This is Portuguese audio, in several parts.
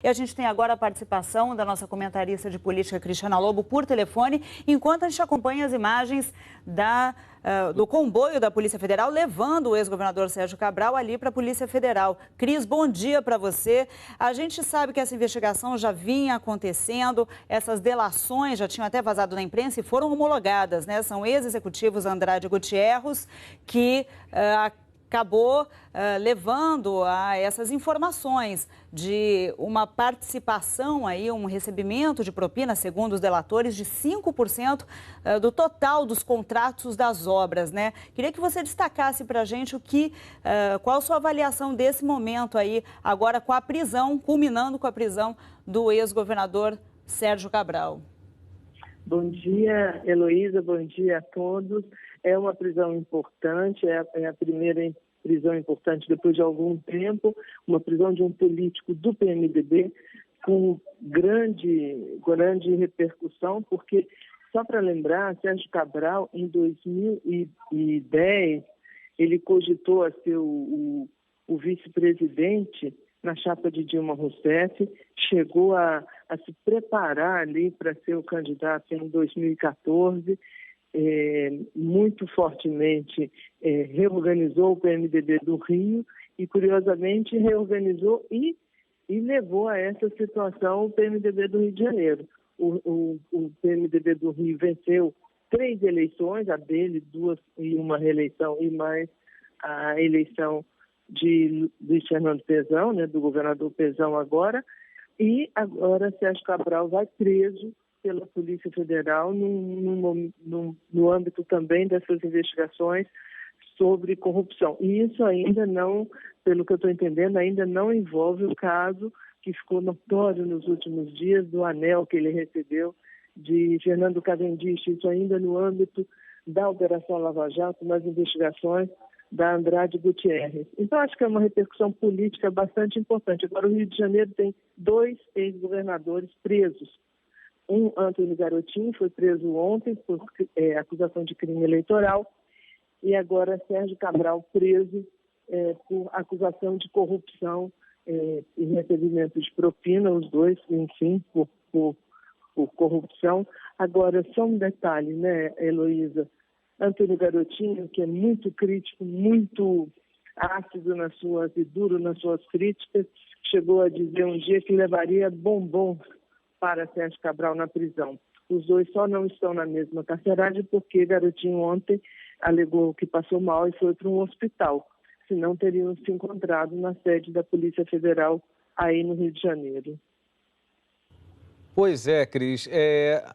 E a gente tem agora a participação da nossa comentarista de política, Cristiana Lobo, por telefone, enquanto a gente acompanha as imagens do comboio da Polícia Federal levando o ex-governador Sérgio Cabral ali para a Polícia Federal. Cris, bom dia para você. A gente sabe que essa investigação já vinha acontecendo, essas delações já tinham até vazado na imprensa e foram homologadas, né? São ex-executivos Andrade Gutierrez que acabou levando a essas informações de uma participação aí, um recebimento de propina, segundo os delatores, de 5% do total dos contratos das obras, né? Queria que você destacasse para a gente qual a sua avaliação desse momento aí, agora com a prisão, culminando com a prisão do ex-governador Sérgio Cabral. Bom dia, Heloísa, bom dia a todos. É uma prisão importante, é a primeira prisão importante depois de algum tempo, uma prisão de um político do PMDB com grande repercussão, porque, só para lembrar, Sérgio Cabral, em 2010, ele cogitou a ser o vice-presidente na chapa de Dilma Rousseff, chegou a se preparar ali para ser o candidato em 2014, muito fortemente reorganizou o PMDB do Rio e, curiosamente, reorganizou e levou a essa situação o PMDB do Rio de Janeiro. O PMDB do Rio venceu 3 eleições, a dele, 2 e uma reeleição, e mais a eleição de Luiz Fernando Pezão, né, do governador Pezão agora, e agora Sérgio Cabral vai preso pela Polícia Federal no âmbito também dessas investigações sobre corrupção. E isso ainda não, pelo que eu estou entendendo, ainda não envolve o caso que ficou notório nos últimos dias do anel que ele recebeu de Fernando Cavendish, isso ainda no âmbito da Operação Lava Jato, nas investigações da Andrade Gutierrez. Então, acho que é uma repercussão política bastante importante. Agora, o Rio de Janeiro tem 2 ex-governadores presos. Um, Antônio Garotinho, foi preso ontem por acusação de crime eleitoral, e agora Sérgio Cabral preso por acusação de corrupção e recebimento de propina, os dois, enfim, por corrupção. Agora, só um detalhe, né, Heloísa? Antônio Garotinho, que é muito crítico, muito ácido e duro nas suas críticas, chegou a dizer um dia que levaria bombons para Sérgio Cabral na prisão. Os dois só não estão na mesma carceragem porque Garotinho ontem alegou que passou mal e foi para um hospital, senão teriam se encontrado na sede da Polícia Federal aí no Rio de Janeiro. Pois é, Cris.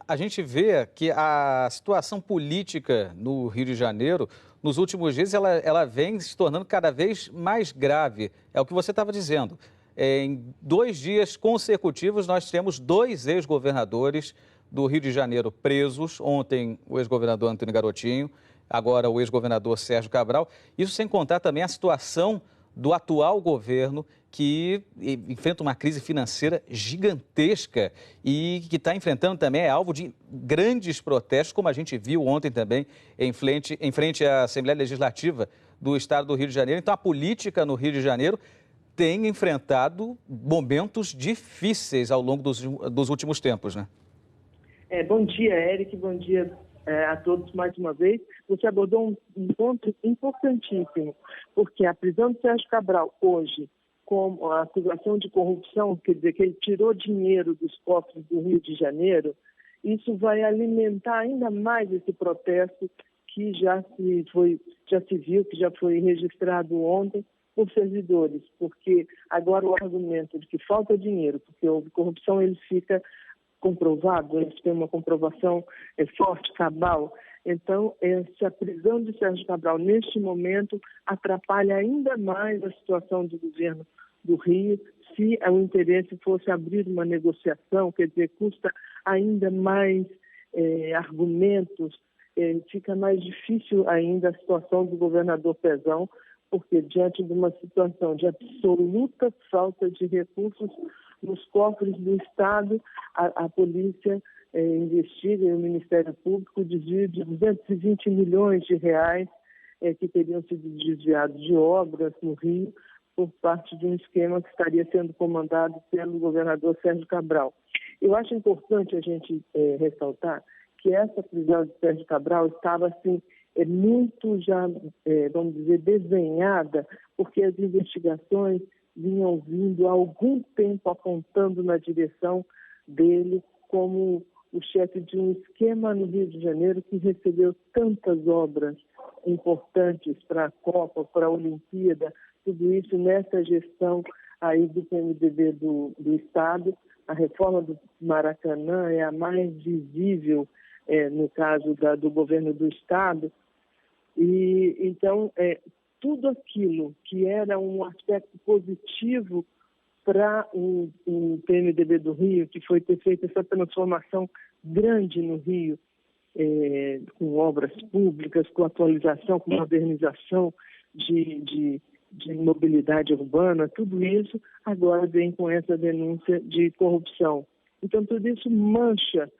A gente vê que a situação política no Rio de Janeiro, nos últimos dias, ela vem se tornando cada vez mais grave. É o que você estava dizendo. Em 2 dias consecutivos, nós temos 2 ex-governadores do Rio de Janeiro presos. Ontem, o ex-governador Antônio Garotinho, agora o ex-governador Sérgio Cabral. Isso sem contar também a situação do atual governo, que enfrenta uma crise financeira gigantesca e que está enfrentando também, é alvo de grandes protestos, como a gente viu ontem também em frente à Assembleia Legislativa do Estado do Rio de Janeiro. Então, a política no Rio de Janeiro tem enfrentado momentos difíceis ao longo dos últimos tempos, né? Bom dia, Eric, bom dia a todos mais uma vez. Você abordou um ponto importantíssimo, porque a prisão de Sérgio Cabral hoje, com a acusação de corrupção, quer dizer, que ele tirou dinheiro dos cofres do Rio de Janeiro, isso vai alimentar ainda mais esse protesto que já se viu, que já foi registrado ontem por servidores, porque agora o argumento de que falta dinheiro, porque houve corrupção, ele fica comprovado, eles têm uma comprovação forte, cabal. Então, essa prisão de Sérgio Cabral, neste momento, atrapalha ainda mais a situação do governo do Rio. Se o interesse fosse abrir uma negociação, quer dizer, custa ainda mais argumentos, fica mais difícil ainda a situação do governador Pezão, porque diante de uma situação de absoluta falta de recursos nos cofres do Estado, a polícia investiga, e o Ministério Público, o desvio de 220 milhões de reais que teriam sido desviados de obras no Rio por parte de um esquema que estaria sendo comandado pelo governador Sérgio Cabral. Eu acho importante a gente ressaltar que essa prisão de Sérgio Cabral estava assim, muito já, vamos dizer, desenhada, porque as investigações vinham vindo há algum tempo apontando na direção dele como o chefe de um esquema no Rio de Janeiro que recebeu tantas obras importantes para a Copa, para a Olimpíada, tudo isso nessa gestão aí do PMDB do Estado. A reforma do Maracanã é a mais visível, no caso do governo do Estado. E então, tudo aquilo que era um aspecto positivo para o PMDB do Rio, que foi ter feito essa transformação grande no Rio, com obras públicas, com atualização, com modernização de mobilidade urbana, tudo isso agora vem com essa denúncia de corrupção. Então, tudo isso mancha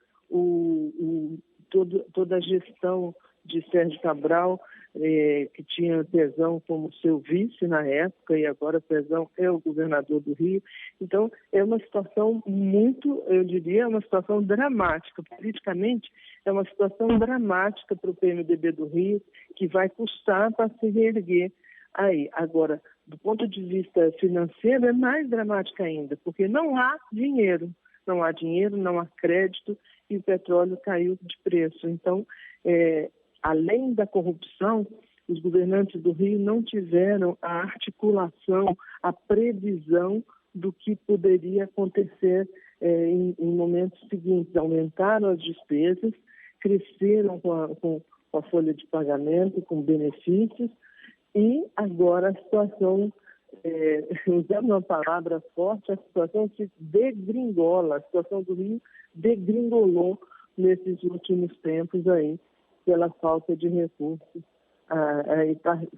toda a gestão de Sérgio Cabral, que tinha Pezão como seu vice na época, e agora Pezão é o governador do Rio. Então, é uma situação muito, eu diria, uma situação dramática. Politicamente, é uma situação dramática para o PMDB do Rio, que vai custar para se reerguer aí. Agora, do ponto de vista financeiro, é mais dramática ainda, porque não há dinheiro. Não há dinheiro, não há crédito, e o petróleo caiu de preço. Então, além da corrupção, os governantes do Rio não tiveram a articulação, a previsão do que poderia acontecer em momentos seguintes. Aumentaram as despesas, cresceram com a folha de pagamento, com benefícios, e agora a situação, usando uma palavra forte, a situação se degringola, a situação do Rio degringolou nesses últimos tempos aí, pela falta de recursos,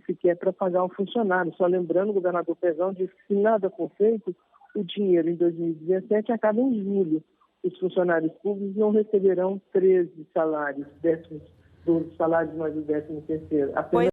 sequer para pagar um funcionário. Só lembrando, o governador Pezão disse que se nada for feito, o dinheiro em 2017 acaba em julho. Os funcionários públicos não receberão 13 salários, 12 salários mais o 13º.